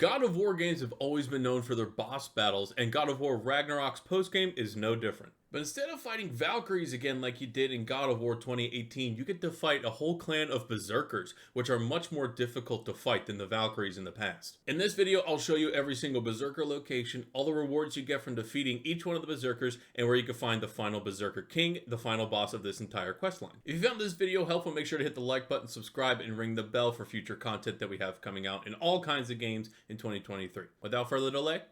God of War games have always been known for their boss battles, and God of War Ragnarok's postgame is no different. But instead of fighting Valkyries again like you did in God of War 2018, you get to fight a whole clan of Berserkers, which are much more difficult to fight than the Valkyries in the past. In this video, I'll show you every single Berserker location, all the rewards you get from defeating each one of the Berserkers, and where you can find the final Berserker King, the final boss of this entire questline. If you found this video helpful, make sure to hit the like button, subscribe, and ring the bell for future content that we have coming out in all kinds of games in 2023. Without further delay,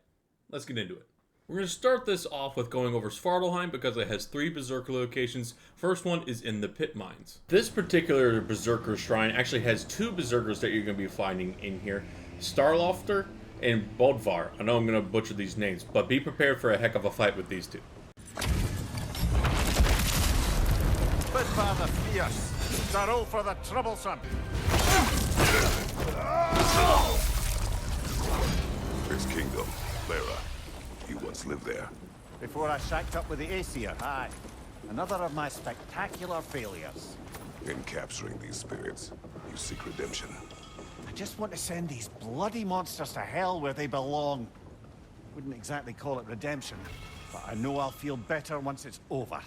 let's get into it. We're going to start this off with going over Svartalfheim because it has 3 Berserker locations. First one is in the Pit Mines. This particular Berserker Shrine actually has 2 Berserkers that you're going to be finding in here. Starlofter and Bodvar. I know I'm going to butcher these names, but be prepared for a heck of a fight with these 2. Bid for the fierce, Darrow for the troublesome. This kingdom, Lara. You once lived there. Before I shacked up with the Aesir, aye. Another of my spectacular failures. In capturing these spirits, you seek redemption. I just want to send these bloody monsters to hell where they belong. Wouldn't exactly call it redemption, but I know I'll feel better once it's over.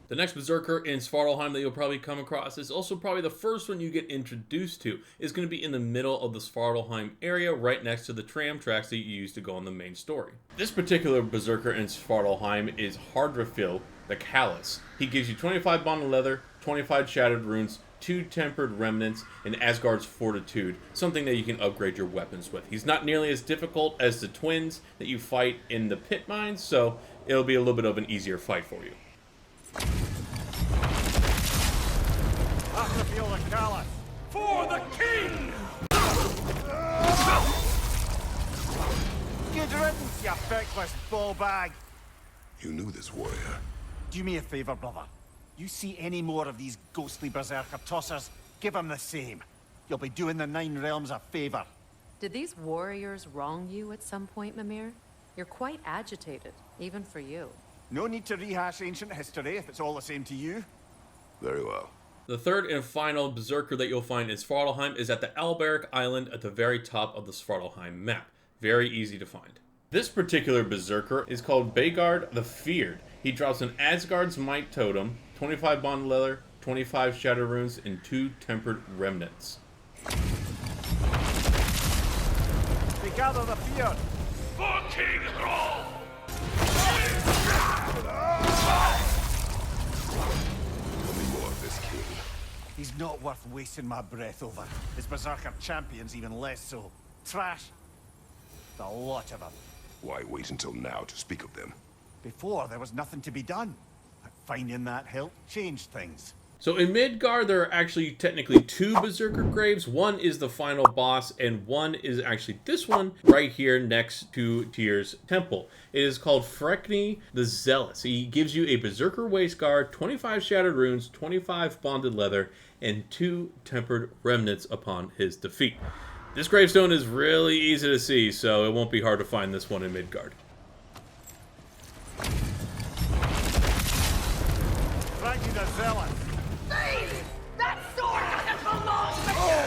The next Berserker in Svartalfheim that you'll probably come across is also probably the first one you get introduced to. Is going to be in the middle of the Svartalfheim area, right next to the tram tracks that you use to go on the main story. This particular Berserker in Svartalfheim is Hardrafil, the Callous. He gives you 25 bonded leather, 25 shattered runes, 2 tempered remnants, and Asgard's fortitude, something that you can upgrade your weapons with. He's not nearly as difficult as the twins that you fight in the pit mines, so it'll be a little bit of an easier fight for you. Feel the Callous. For the king! Good riddance, you feckless ball bag. You knew this warrior. Do me a favor, brother. You see any more of these ghostly berserker tossers, give them the same. You'll be doing the 9 realms a favor. Did these warriors wrong you at some point, Mimir? You're quite agitated, even for you. No need to rehash ancient history if it's all the same to you. Very well. The third and final Berserker that you'll find in Svartalfheim is at the Alberic Island at the very top of the Svartalfheim map. Very easy to find. This particular Berserker is called Midgard the Feared. He drops an Asgard's Might Totem, 25 bonded leather, 25 shattered runes, and 2 tempered remnants. They gather the feared. For King Thrall! Tell me more of this king. He's not worth wasting my breath over. His berserker champions even less so. Trash. The lot of them. Why wait until now to speak of them? Before, there was nothing to be done. But finding that help changed things. So in Midgard, there are actually technically 2 Berserker graves. One is the final boss, and one is actually this one right here next to Tyr's temple. It is called Frekni the Zealous. He gives you a Berserker waistguard, 25 shattered runes, 25 bonded leather, and 2 tempered remnants upon his defeat. This gravestone is really easy to see, so it won't be hard to find this one in Midgard. Frekni the Zealous. That sword doesn't belong to you!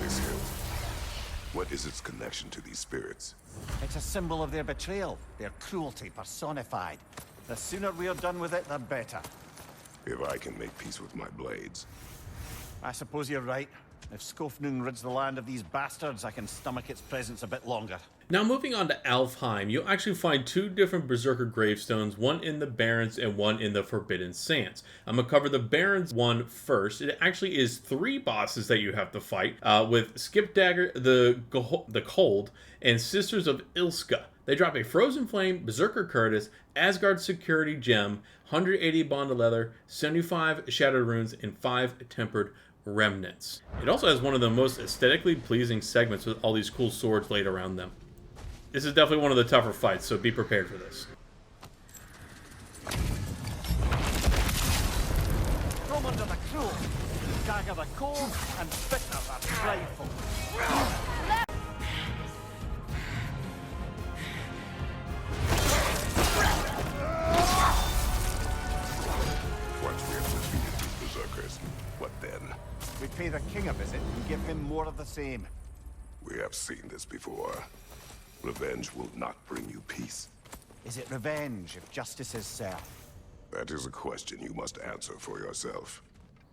This hill. What is its connection to these spirits? It's a symbol of their betrayal, their cruelty personified. The sooner we're done with it, the better. If I can make peace with my blades. I suppose you're right. If Skofnung rids the land of these bastards, I can stomach its presence a bit longer. Now moving on to Alfheim, you'll actually find 2 different Berserker gravestones, one in the Barrens and one in the Forbidden Sands. I'm going to cover the Barrens one first. It actually is 3 bosses that you have to fight, with Skipdagger the Cold and Sisters of Ilska. They drop a Frozen Flame, Berserker Curtis, Asgard Security Gem, 180 bonded leather, 75 shattered runes, and 5 tempered remnants. It also has one of the most aesthetically pleasing segments with all these cool swords laid around them. This is definitely one of the tougher fights, so be prepared for this. Throw under the cruel, dagger the cold, and bitter the prideful. Once we have defeated these berserkers, what then? We pay the king king a visit and give him more of the same. We have seen this before. Revenge will not bring you peace. Is it revenge if justice is served? That is a question you must answer for yourself.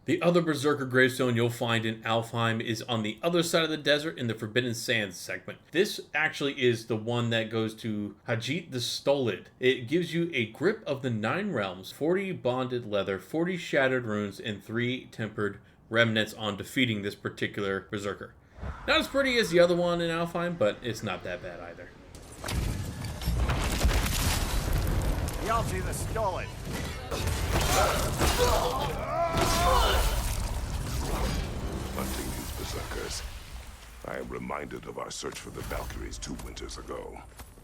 The other Berserker gravestone you'll find in Alfheim is on the other side of the desert in the Forbidden Sands segment. This actually is the one that goes to Hajit the Stolid. It gives you a grip of the 9 realms, 40 bonded leather, 40 shattered runes, and 3 tempered remnants on defeating this particular Berserker. Not as pretty as the other one in Alfheim, but it's not that bad either. Yalti the Stolid. Hunting these berserkers, I am reminded of our search for the Valkyries 2 winters ago.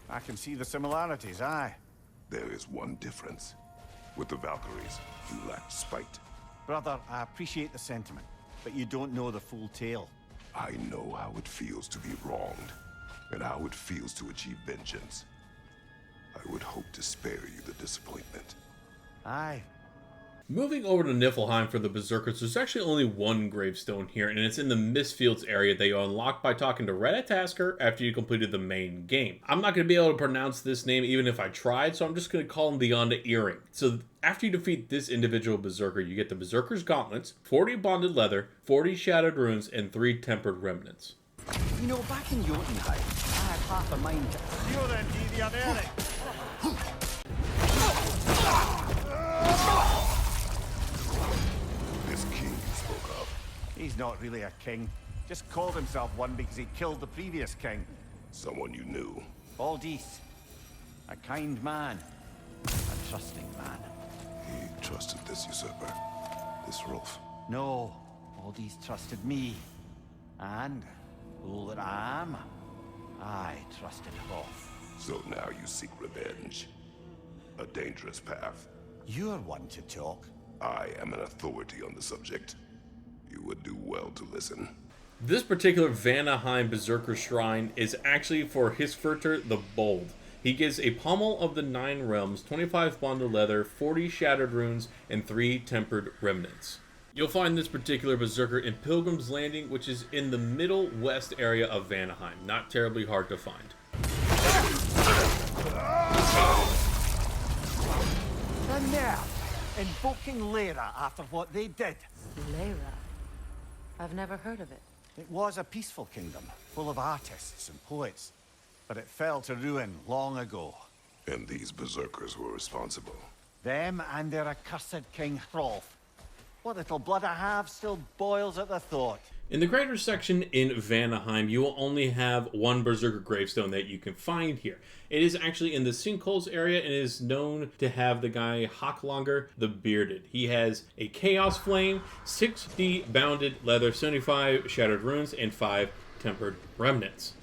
I can see the similarities, aye. There is one difference. With the Valkyries, you lacked spite. Brother, I appreciate the sentiment, but you don't know the full tale. I know how it feels to be wronged, and how it feels to achieve vengeance. I would hope to spare you the disappointment. Aye. Moving over to Niflheim for the Berserkers, there's actually only one gravestone here, and it's in the Mistfields area that you unlock by talking to Redatasker after you completed the main game. I'm not going to be able to pronounce this name even if I tried, so I'm just going to call him the Yonda Earring. So after you defeat this individual Berserker, you get the Berserker's Gauntlets, 40 bonded leather, 40 shattered runes, and 3 tempered remnants. You know, back in Jotunheim, I had half a mind to... You then, Gideon Eric! This king you spoke of, He's not really a king. Just called himself one because he killed the previous king. someone you knew. Aldith. A kind man. A trusting man. He trusted this usurper, this Rolf. No, Aldith trusted me. And, fool that I am, I trusted Rolf. So now you seek revenge. A dangerous path. You're one to talk. I am an authority on the subject. You would do well to listen. This particular Vanaheim Berserker shrine is actually for Hisferter the Bold. He gives a pommel of the 9 realms, 25 bonded leather, 40 shattered runes, and 3 tempered remnants. You'll find this particular Berserker in Pilgrim's Landing, which is in the middle west area of Vanaheim. Not terribly hard to find. And now, invoking Lyra after what they did. Lyra. I've never heard of it. It was a peaceful kingdom, full of artists and poets. But it fell to ruin long ago. And these berserkers were responsible. Them and their accursed King Hrolf. What little blood I have still boils at the thought. In the greater section in Vanaheim, you will only have one Berserker gravestone that you can find here. It is actually in the Sinkholes area and is known to have the guy Haklonger the Bearded. He has a Chaos Flame, 60 bounded leather, 75 shattered runes, and 5 tempered remnants.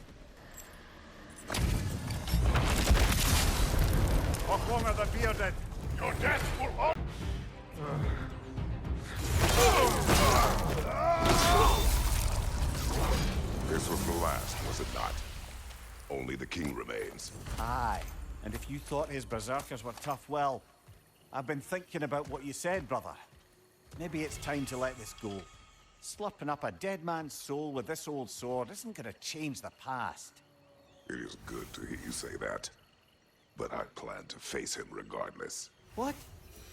Haklonger the Bearded! Your death will all... This was the last, was it not? Only the king remains. Aye, and if you thought his berserkers were tough, well, I've been thinking about what you said, brother. Maybe it's time to let this go. Slurping up a dead man's soul with this old sword isn't gonna change the past. It is good to hear you say that. But I plan to face him regardless. What?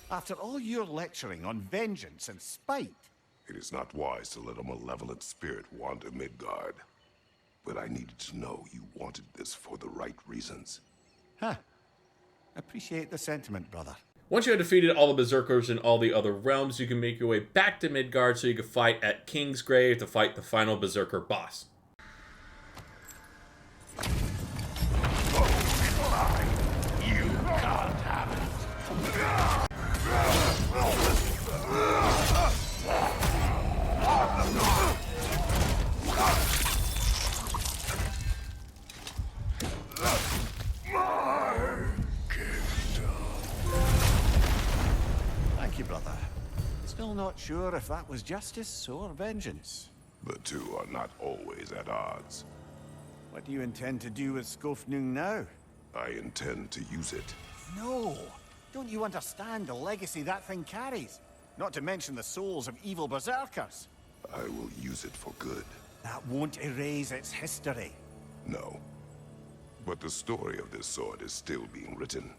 After all your lecturing on vengeance and spite? It is not wise to let a malevolent spirit wander Midgard. But I needed to know you wanted this for the right reasons. Huh. Appreciate the sentiment, brother. Once you have defeated all the Berserkers in all the other realms, you can make your way back to Midgard so you can fight at Kingsgrave to fight the final Berserker boss. You can't have it. Thank you, brother. Still not sure if that was justice or vengeance. The two are not always at odds. What do you intend to do with Skofnung now? I intend to use it. No! Don't you understand the legacy that thing carries? Not to mention the souls of evil berserkers. I will use it for good. That won't erase its history. No. But the story of this sword is still being written.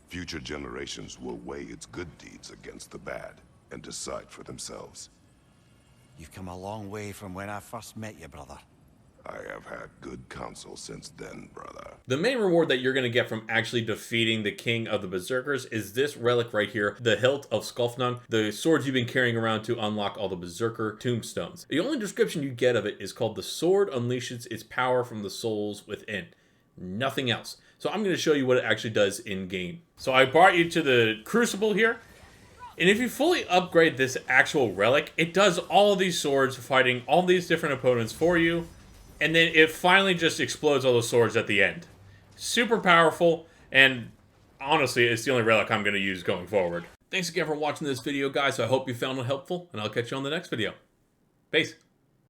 Future generations will weigh its good deeds against the bad and decide for themselves. You've come a long way from when I first met you, brother. I have had good counsel since then, brother. The main reward that you're going to get from actually defeating the king of the Berserkers is this relic right here, the hilt of Skofnung, the sword you've been carrying around to unlock all the Berserker tombstones. The only description you get of it is called the sword unleashes its power from the souls within. Nothing else. So I'm going to show you what it actually does in game. So I brought you to the Crucible here. And if you fully upgrade this actual relic, it does all of these swords fighting all these different opponents for you. And then it finally just explodes all the swords at the end. Super powerful, and honestly, it's the only relic I'm going to use going forward. Thanks again for watching this video, guys. I hope you found it helpful, and I'll catch you on the next video. Peace.